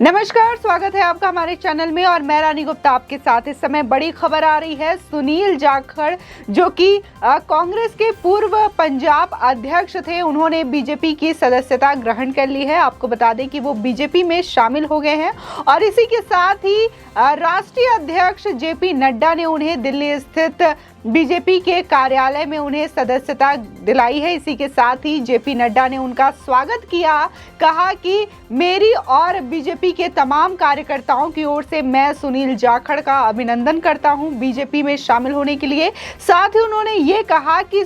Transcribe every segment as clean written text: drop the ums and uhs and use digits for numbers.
नमस्कार, स्वागत है आपका हमारे चैनल में और मैं रानी गुप्ता आपके साथ। इस समय बड़ी खबर आ रही है। सुनील जाखड़ जो कि कांग्रेस के पूर्व पंजाब अध्यक्ष थे, उन्होंने बीजेपी की सदस्यता ग्रहण कर ली है। आपको बता दें कि वो बीजेपी में शामिल हो गए हैं और इसी के साथ ही राष्ट्रीय अध्यक्ष जेपी नड्डा ने उन्हें दिल्ली स्थित बीजेपी के कार्यालय में उन्हें सदस्यता दिलाई है। इसी के साथ ही जेपी नड्डा ने उनका स्वागत किया, कहा कि मेरी और बीजेपी के तमाम कार्यकर्ताओं की ओर से मैं सुनील जाखड़ का अभिनंदन करता हूं बीजेपी में शामिल होने के लिए। साथ ही उन्होंने ये कहा कि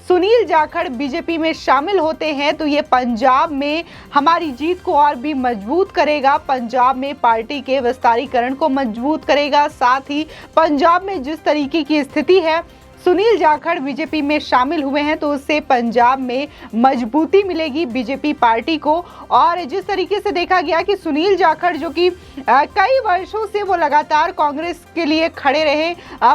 सुनील जाखड़ बीजेपी में शामिल होते हैं तो ये पंजाब में हमारी जीत को और भी मजबूत करेगा, पंजाब में पार्टी के विस्तारीकरण को मजबूत करेगा। साथ ही पंजाब में जिस तरीके की स्थिति है, सुनील जाखड़ बीजेपी में शामिल हुए हैं तो उससे पंजाब में मजबूती मिलेगी बीजेपी पार्टी को। और जिस तरीके से देखा गया कि सुनील जाखड़ जो कि कई वर्षों से वो लगातार कांग्रेस के लिए खड़े रहे,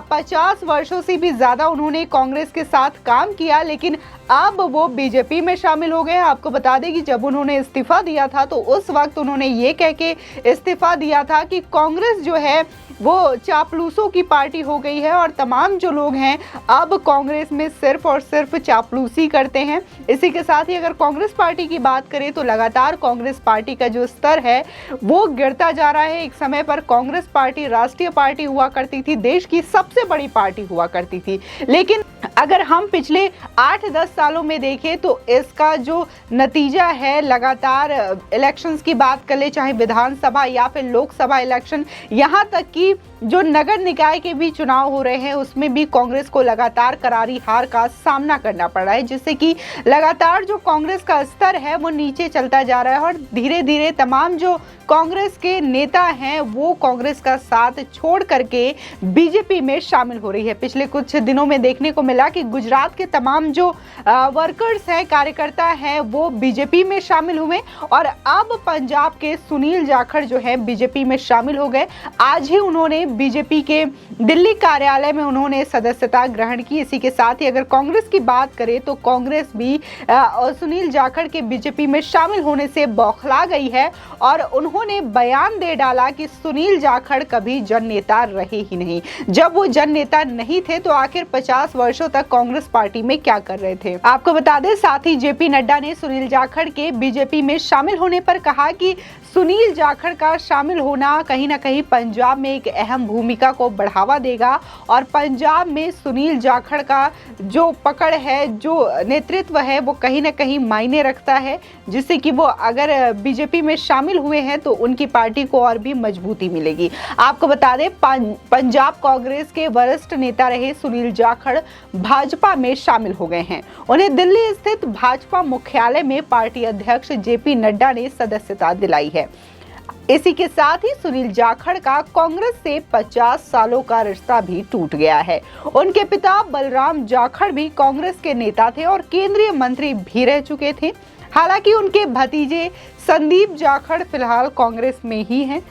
50 वर्षों से भी ज़्यादा उन्होंने कांग्रेस के साथ काम किया, लेकिन अब वो बीजेपी में शामिल हो गए हैं। आपको बता दें कि जब उन्होंने इस्तीफा दिया था तो उस वक्त उन्होंने ये कह के इस्तीफा दिया था कि कांग्रेस जो है वो चापलूसों की पार्टी हो गई है और तमाम जो लोग हैं अब कांग्रेस में सिर्फ और सिर्फ चापलूसी करते हैं। इसी के साथ ही अगर कांग्रेस पार्टी की बात करें तो लगातार कांग्रेस पार्टी का जो स्तर है वो गिरता जा रहा है। एक समय पर कांग्रेस पार्टी राष्ट्रीय पार्टी हुआ करती थी, देश की सबसे बड़ी पार्टी हुआ करती थी, लेकिन अगर हम पिछले 8-10 सालों में देखें तो इसका जो नतीजा है, लगातार इलेक्शंस की बात कर ले, चाहे विधानसभा या फिर लोकसभा इलेक्शन, यहाँ तक कि जो नगर निकाय के भी चुनाव हो रहे हैं उसमें भी कांग्रेस को लगातार करारी हार का सामना करना पड़ रहा है, जिससे कि लगातार जो कांग्रेस का स्तर है वो नीचे चलता जा रहा है और धीरे धीरे तमाम जो कांग्रेस के नेता हैं वो कांग्रेस का साथ छोड़ करके बीजेपी में शामिल हो रही है। पिछले कुछ दिनों में देखने को मिला कि गुजरात के तमाम जो वर्कर्स हैं, कार्यकर्ता हैं, वो बीजेपी में शामिल हुए और अब पंजाब के सुनील जाखड़ जो है बीजेपी में शामिल हो गए। आज ही उन्होंने बीजेपी के दिल्ली कार्यालय में उन्होंने सदस्यता ग्रहण की। इसी के साथ ही अगर कांग्रेस की बात करें तो कांग्रेस भी सुनील जाखड़ के बीजेपी में शामिल होने से बौखला गई है और उन्होंने बयान दे डाला कि सुनील जाखड़ कभी जन नेता रहे ही नहीं। जब वो जन नेता नहीं थे तो आखिर 50 वर्षों तक कांग्रेस पार्टी में क्या कर रहे थे। आपको बता दें, साथ ही जेपी नड्डा ने सुनील जाखड़ के बीजेपी में शामिल होने पर कहा कि सुनील जाखड़ का शामिल होना कहीं ना कहीं पंजाब में एक अहम भूमिका को बढ़ावा देगा और पंजाब में सुनील जाखड़ का जो पकड़ है, जो नेतृत्व है, वो कहीं ना कहीं मायने रखता है, जिससे कि वो अगर बीजेपी में शामिल हुए हैं तो उनकी पार्टी को और भी मजबूती मिलेगी। आपको बता दें, पंजाब कांग्रेस के वरिष्ठ नेता रहे सुनील जाखड़ भाजपा में शामिल हो गए हैं। उन्हें दिल्ली स्थित भाजपा मुख्यालय में पार्टी अध्यक्ष जेपी नड्डा ने सदस्यता दिलाई है। इसी के साथ ही सुनील जाखड़ का कांग्रेस से 50 सालों का रिश्ता भी टूट गया है। उनके पिता बलराम जाखड़ भी कांग्रेस के नेता थे और केंद्रीय मंत्री भी रह चुके थे। हालांकि उनके भतीजे संदीप जाखड़ फिलहाल कांग्रेस में ही हैं,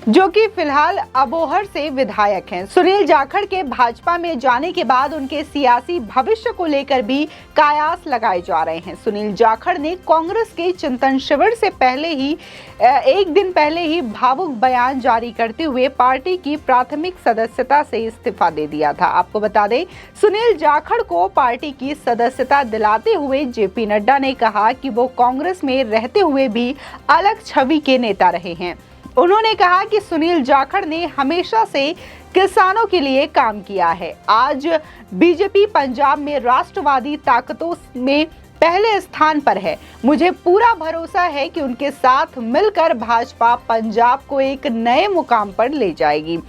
जो कि फिलहाल अबोहर से विधायक हैं। सुनील जाखड़ के भाजपा में जाने के बाद उनके सियासी भविष्य को लेकर भी कयास लगाए जा रहे हैं। सुनील जाखड़ ने कांग्रेस के चिंतन शिविर से पहले ही एक दिन पहले ही भावुक बयान जारी करते हुए पार्टी की प्राथमिक सदस्यता से इस्तीफा दे दिया था। आपको बता दें, सुनील जाखड़ को पार्टी की सदस्यता दिलाते हुए जेपी नड्डा ने कहा कि वो कांग्रेस में रहते हुए भी अलग छवि के नेता रहे हैं। उन्होंने कहा कि सुनील जाखड़ ने हमेशा से किसानों के लिए काम किया है। आज बीजेपी पंजाब में राष्ट्रवादी ताकतों में पहले स्थान पर है। मुझे पूरा भरोसा है कि उनके साथ मिलकर भाजपा पंजाब को एक नए मुकाम पर ले जाएगी।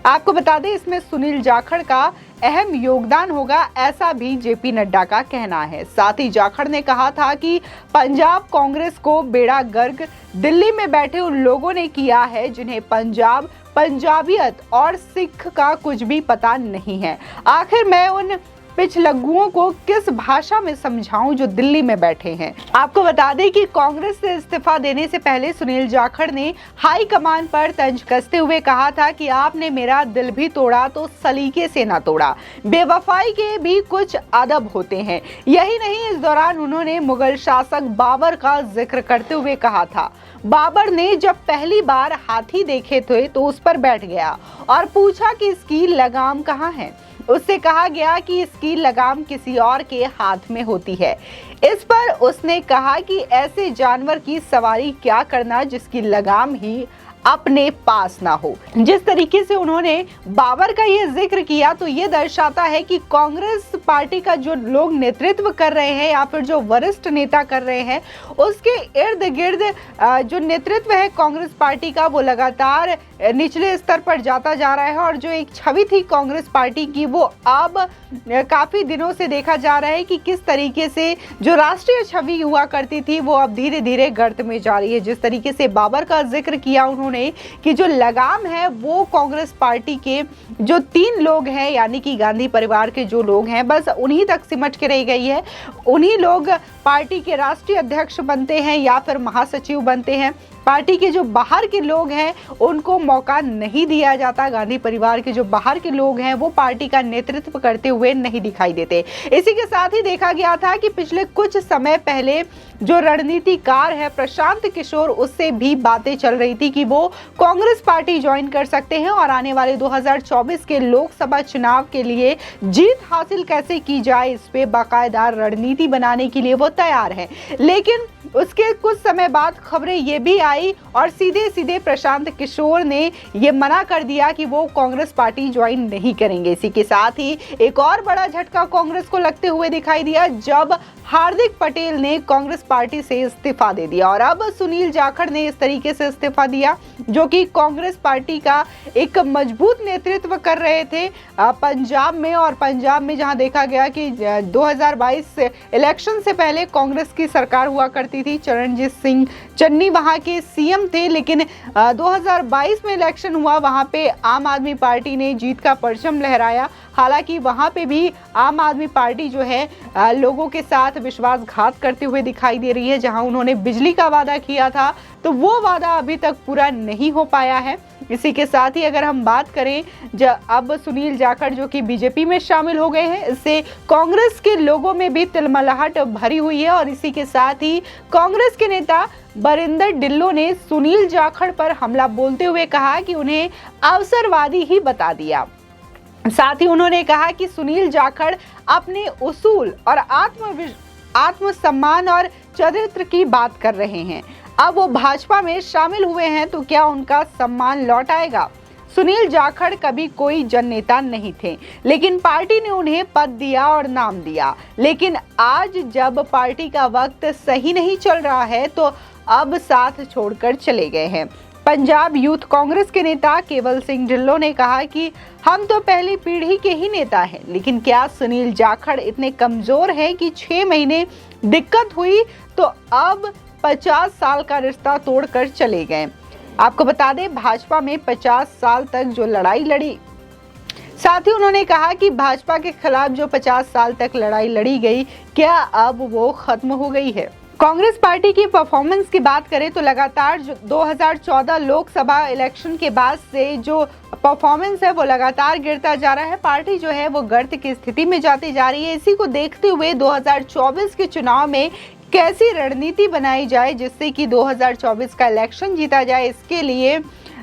आपको बता दें, इसमें सुनील जाखड़ का अहम योगदान होगा, ऐसा भी जेपी नड्डा का कहना है। साथ ही जाखड़ ने कहा था कि पंजाब कांग्रेस को बेड़ा गर्क दिल्ली में बैठे उन लोगों ने किया है जिन्हें पंजाब, पंजाबियत और सिख का कुछ भी पता नहीं है। आखिर मैं उन पिछलग्गुओं को किस भाषा में समझाऊं जो दिल्ली में बैठे हैं। आपको बता दें कि कांग्रेस से इस्तीफा देने से पहले सुनील जाखड़ ने हाई कमान पर तंज कसते हुए कहा था कि आपने मेरा दिल भी तोड़ा तो सलीके से ना तोड़ा, बेवफाई के भी कुछ अदब होते हैं। यही नहीं, इस दौरान उन्होंने मुगल शासक बाबर का जिक्र करते हुए कहा था, बाबर ने जब पहली बार हाथी देखे थे तो उस पर बैठ गया और पूछा कि इसकी लगाम कहाँ है। उससे कहा गया कि इसकी लगाम किसी और के हाथ में होती है। इस पर उसने कहा कि ऐसे जानवर की सवारी क्या करना जिसकी लगाम ही अपने पास ना हो। जिस तरीके से उन्होंने बाबर का ये जिक्र किया तो ये दर्शाता है कि कांग्रेस पार्टी का जो लोग नेतृत्व कर रहे हैं या फिर जो वरिष्ठ नेता कर रहे हैं, उसके इर्द गिर्द जो नेतृत्व है कांग्रेस पार्टी का वो लगातार निचले स्तर पर जाता जा रहा है और जो एक छवि थी कांग्रेस पार्टी की वो अब काफी दिनों से देखा जा रहा है कि किस तरीके से जो राष्ट्रीय छवि हुआ करती थी वो अब धीरे धीरे गर्त में जा रही है। जिस तरीके से बाबर का जिक्र किया उन्होंने कि जो लगाम है वो कांग्रेस पार्टी के जो 3 लोग हैं यानी कि गांधी परिवार के जो लोग हैं बस उन्हीं तक सिमट के रह गई है। उन्हीं लोग पार्टी के राष्ट्रीय अध्यक्ष बनते हैं या फिर महासचिव बनते हैं। पार्टी के जो बाहर के लोग हैं उनको मौका नहीं दिया जाता। गांधी परिवार के जो बाहर के लोग हैं वो पार्टी का नेतृत्व करते हुए नहीं दिखाई देते। इसी के साथ ही देखा गया था कि पिछले कुछ समय पहले जो रणनीतिकार है प्रशांत किशोर, उससे भी बातें चल रही थी कि वो कांग्रेस पार्टी ज्वाइन कर सकते हैं और आने वाले 2024 के लोकसभा चुनाव के लिए जीत हासिल कैसे की जाए इस पे बाकायदा रणनीति बनाने के लिए वो तैयार है। लेकिन उसके कुछ समय बाद खबरें ये भी आई और सीधे सीधे प्रशांत किशोर ने ये मना कर दिया कि वो कांग्रेस पार्टी ज्वाइन नहीं करेंगे। इसी के साथ ही एक और बड़ा झटका कांग्रेस को लगते हुए दिखाई दिया जब हार्दिक पटेल ने कांग्रेस पार्टी से इस्तीफा दे दिया और अब सुनील जाखड़ ने इस तरीके से इस्तीफा दिया जो कि कांग्रेस पार्टी का एक मजबूत नेतृत्व कर रहे थे पंजाब में। और पंजाब में जहां देखा गया कि 2022 इलेक्शन से पहले कांग्रेस की सरकार हुआ करती थी, चरणजीत सिंह चन्नी वहां के सीएम थे, लेकिन 2022 में इलेक्शन हुआ, वहां पे आम आदमी पार्टी ने जीत का परचम लहराया। हालांकि वहां पे भी आम आदमी पार्टी जो है लोगों के साथ विश्वासघात करते हुए दिखाई दे रही है। जहां उन्होंने बिजली का वादा किया था तो वो वादा अभी तक पूरा नहीं हो पाया है। इसी के साथ ही अगर हम बात करें अब सुनील जाखड़ जो कि बीजेपी में शामिल हो गए हैं, इससे कांग्रेस के लोगों में भी तिलमिलाहट भरी हुई है। और इसी के साथ ही कांग्रेस के नेता बरिंदर ढिल्लों ने सुनील जाखड़ पर हमला बोलते हुए कहा कि उन्हें अवसरवादी ही बता दिया। साथ ही उन्होंने कहा कि सुनील जाखड़ अपने उसूल और आत्मसम्मान और चरित्र की बात कर रहे हैं। अब वो भाजपा में शामिल हुए हैं तो क्या उनका सम्मान लौट आएगा। सुनील जाखड़ कभी कोई जननेता नहीं थे, लेकिन पार्टी ने उन्हें पद दिया और नाम दिया। लेकिन आज जब पार्टी का वक्त सही नहीं चल रहा है तो अब साथ छोड़कर चले गए हैं। पंजाब यूथ कांग्रेस के नेता केवल सिंह ढिल्लों ने कहा कि हम तो पहली पीढ़ी के ही नेता हैं, लेकिन क्या सुनील जाखड़ इतने कमजोर हैं कि 6 महीने दिक्कत हुई तो अब 50 साल का रिश्ता तोड़कर चले गए। आपको बता दें भाजपा में 50 साल तक जो लड़ाई लड़ी, साथ ही उन्होंने कहा कि भाजपा के खिलाफ जो 50 साल तक लड़ाई लड़ी गई क्या अब वो खत्म हो गई है। कांग्रेस पार्टी की परफॉर्मेंस की बात करें तो लगातार 2014 लोकसभा इलेक्शन के बाद से जो परफॉर्मेंस है वो लगातार गिरता जा रहा है। पार्टी जो है वो गर्त की स्थिति में जाती जा रही है। इसी को देखते हुए 2024 के चुनाव में कैसी रणनीति बनाई जाए जिससे कि 2024 का इलेक्शन जीता जाए, इसके लिए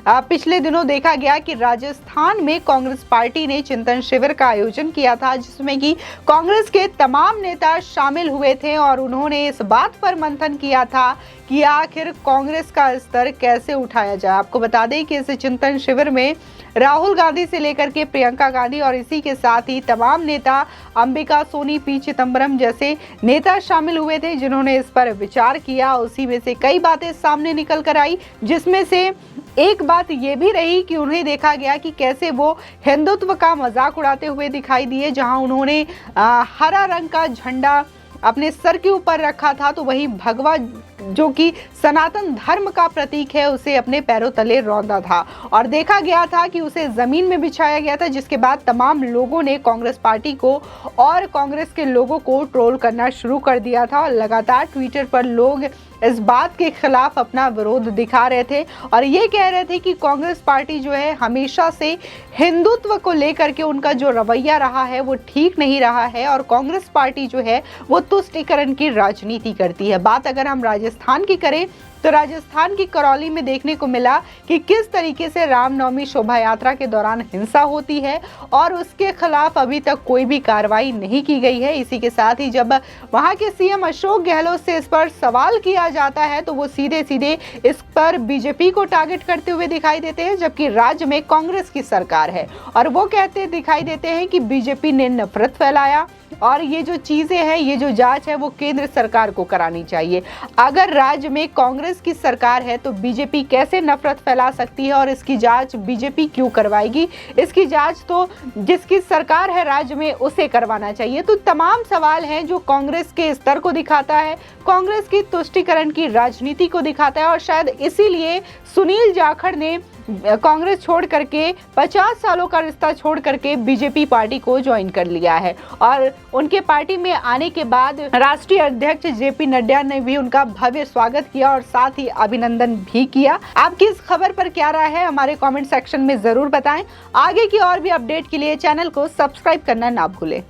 पिछले दिनों देखा गया कि राजस्थान में कांग्रेस पार्टी ने चिंतन शिविर का आयोजन किया था जिसमें कि कांग्रेस के तमाम नेता शामिल हुए थे और उन्होंने इस बात पर मंथन किया था कि आखिर कांग्रेस का स्तर कैसे उठाया जाए। आपको बता दें कि इस चिंतन शिविर में राहुल गांधी से लेकर के प्रियंका गांधी और इसी के साथ ही तमाम नेता अंबिका सोनी, पी चिदम्बरम जैसे नेता शामिल हुए थे जिन्होंने इस पर विचार किया। उसी में से कई बातें सामने निकल कर आई, जिसमें से एक बात ये भी रही कि उन्हें देखा गया कि कैसे वो हिंदुत्व का मजाक उड़ाते हुए दिखाई दिए। जहां उन्होंने हरा रंग का झंडा अपने सर के ऊपर रखा था तो वहीं भगवा जो कि सनातन धर्म का प्रतीक है उसे अपने पैरों तले रौंदा था और देखा गया था कि उसे जमीन में बिछाया गया था, जिसके बाद तमाम लोगों ने कांग्रेस पार्टी को और कांग्रेस के लोगों को ट्रोल करना शुरू कर दिया था और लगातार ट्विटर पर लोग इस बात के खिलाफ अपना विरोध दिखा रहे थे और ये कह रहे थे कि कांग्रेस पार्टी जो है हमेशा से हिंदुत्व को लेकर के उनका जो रवैया रहा है वो ठीक नहीं रहा है और कांग्रेस पार्टी जो है वो तुष्टीकरण की राजनीति करती है। बात अगर हम राजस्थान की करें तो राजस्थान की करौली में देखने को मिला कि किस तरीके से रामनवमी शोभा यात्रा के दौरान हिंसा होती है और उसके खिलाफ अभी तक कोई भी कार्रवाई नहीं की गई है। इसी के साथ ही जब वहां के सीएम अशोक गहलोत से इस पर सवाल किया जाता है तो वो सीधे सीधे इस पर बीजेपी को टारगेट करते हुए दिखाई देते हैं, जबकि राज्य में कांग्रेस की सरकार है और वो कहते दिखाई देते हैं कि बीजेपी ने नफरत फैलाया और ये जो चीजें हैं, ये जो जांच है वो केंद्र सरकार को करानी चाहिए। अगर राज्य में कांग्रेस की सरकार है तो बीजेपी कैसे नफरत फैला सकती है और इसकी जांच बीजेपी क्यों करवाएगी? इसकी जांच तो जिसकी सरकार है राज्य में उसे करवाना चाहिए। तो तमाम सवाल हैं जो कांग्रेस के स्तर को दिखाता है, कांग्रेस की तुष्टीकरण की राजनीति को दिखाता है और शायद इसीलिए सुनील जाखड़ ने कांग्रेस छोड़ करके 50 सालों का रिश्ता छोड़ करके बीजेपी पार्टी को ज्वाइन कर लिया है और उनके पार्टी में आने के बाद राष्ट्रीय अध्यक्ष जेपी नड्डा ने भी उनका भव्य स्वागत किया और साथ ही अभिनंदन भी किया। आपकी इस खबर पर क्या राय है हमारे कमेंट सेक्शन में जरूर बताएं। आगे की और भी अपडेट के लिए चैनल को सब्सक्राइब करना ना भूलें।